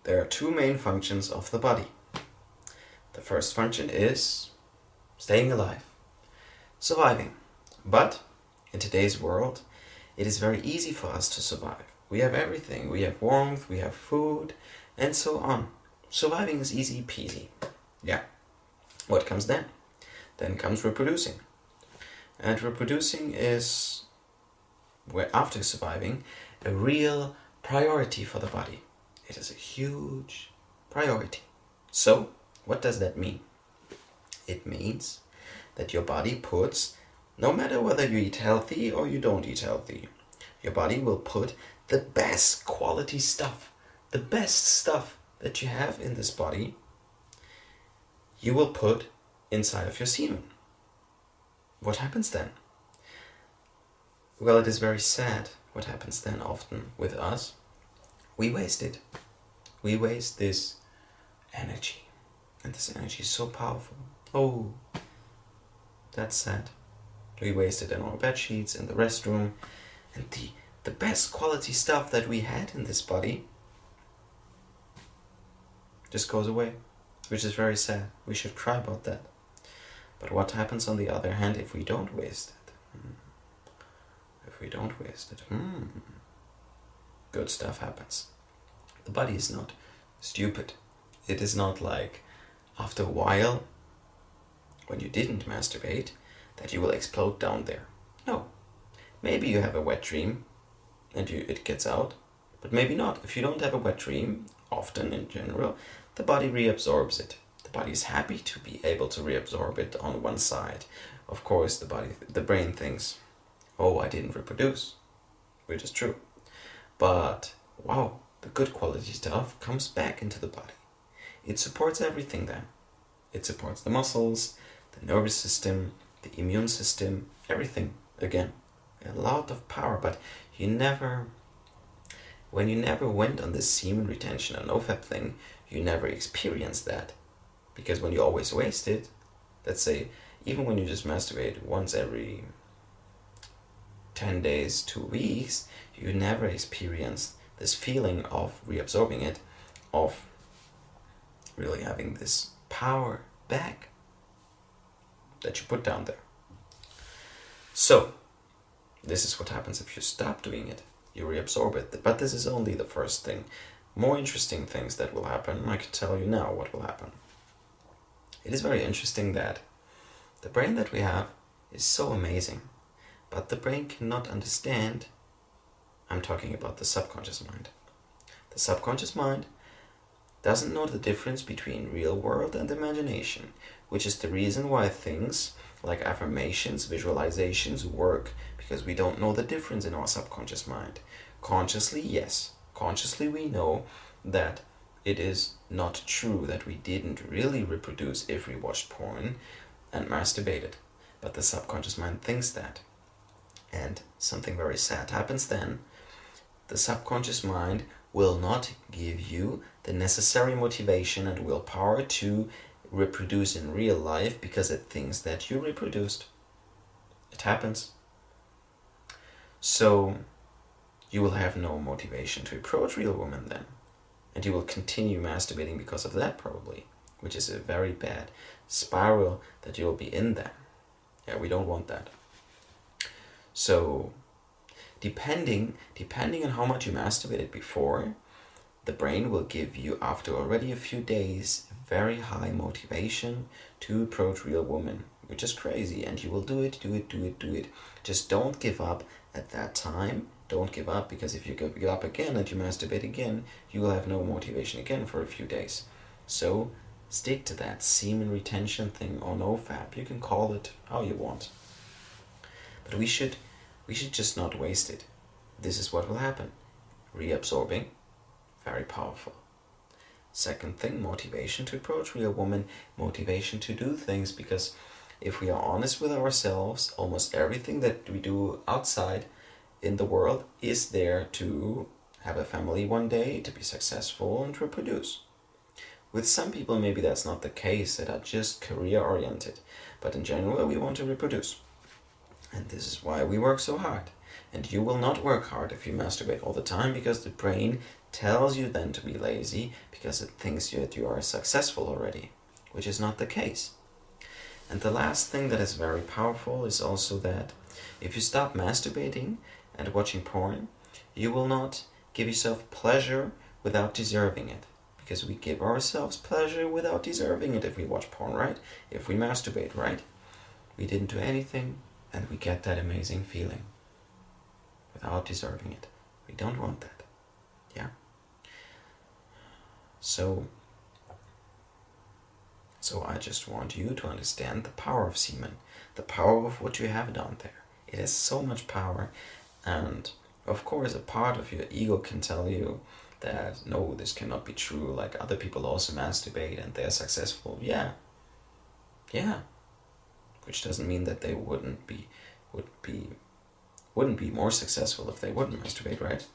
there are two main functions of the body. The first function is staying alive, surviving. But in today's world, it is very easy for us to survive. We have everything. We have warmth, we have food, and so on. Surviving is easy peasy. Yeah. What comes then? Then comes reproducing. And reproducing is, after surviving, a real priority for the body. It is a huge priority. So, what does that mean? It means that your body puts, no matter whether you eat healthy or you don't eat healthy, your body will put the best quality stuff, the best stuff that you have in this body, you will put inside of your semen. What happens then? Well, it is very sad what happens then often with us. We waste it. We waste this energy. And this energy is so powerful. Oh, that's sad. We waste it in our bed sheets, in the restroom, and the best quality stuff that we had in this body just goes away, which is very sad. We should cry about that. But what happens on the other hand if we don't waste it? If we don't waste it, good stuff happens. The body is not stupid. It is not like after a while, when you didn't masturbate, that you will explode down there. No. Maybe you have a wet dream and it gets out, but maybe not. If you don't have a wet dream, often in general, the body reabsorbs it. The body is happy to be able to reabsorb it on one side. Of course, the brain thinks, oh, I didn't reproduce, which is true. But, wow, the good quality stuff comes back into the body. It supports everything then. It supports the muscles, the nervous system, the immune system, everything. Again, a lot of power, but when you never went on this semen retention or Nofap thing, you never experienced that. Because when you always waste it, let's say, even when you just masturbate once every 10 days, 2 weeks, you never experience this feeling of reabsorbing it, of really having this power back that you put down there. So, this is what happens if you stop doing it. You reabsorb it. But this is only the first thing. More interesting things that will happen, I can tell you now what will happen. It is very interesting that the brain that we have is so amazing, but the brain cannot understand. I'm talking about the subconscious mind. The subconscious mind doesn't know the difference between real world and imagination, which is the reason why things like affirmations, visualizations work, because we don't know the difference in our subconscious mind. Consciously, yes. Consciously we know that it is not true that we didn't really reproduce if we watched porn and masturbated. But the subconscious mind thinks that. And something very sad happens then. The subconscious mind will not give you the necessary motivation and willpower to reproduce in real life because it thinks that you reproduced. It happens. So you will have no motivation to approach real women then. And you will continue masturbating because of that probably, which is a very bad spiral that you'll be in then. Yeah, we don't want that. So depending on how much you masturbated before, the brain will give you, after already a few days, very high motivation to approach real women, which is crazy. And you will do it. Just don't give up at that time. Don't give up, because if you give up again and you masturbate again, you will have no motivation again for a few days. So stick to that semen retention thing or Nofap. You can call it how you want. But we should just not waste it. This is what will happen. Reabsorbing, very powerful. Second thing, motivation to approach real woman, motivation to do things, because if we are honest with ourselves, almost everything that we do outside in the world is there to have a family one day, to be successful and reproduce. With some people maybe that's not the case, that are just career oriented, but in general we want to reproduce. And this is why we work so hard. And you will not work hard if you masturbate all the time, because the brain tells you then to be lazy because it thinks that you are successful already, which is not the case. And the last thing that is very powerful is also that if you stop masturbating and watching porn, you will not give yourself pleasure without deserving it. Because we give ourselves pleasure without deserving it if we watch porn, right? If we masturbate, right? We didn't do anything and we get that amazing feeling without deserving it. We don't want that. Yeah? So I just want you to understand the power of semen, the power of what you have down there. It has so much power, and of course a part of your ego can tell you that no, this cannot be true, like other people also masturbate and they're successful. Yeah, which doesn't mean that they wouldn't be more successful if they wouldn't masturbate, right?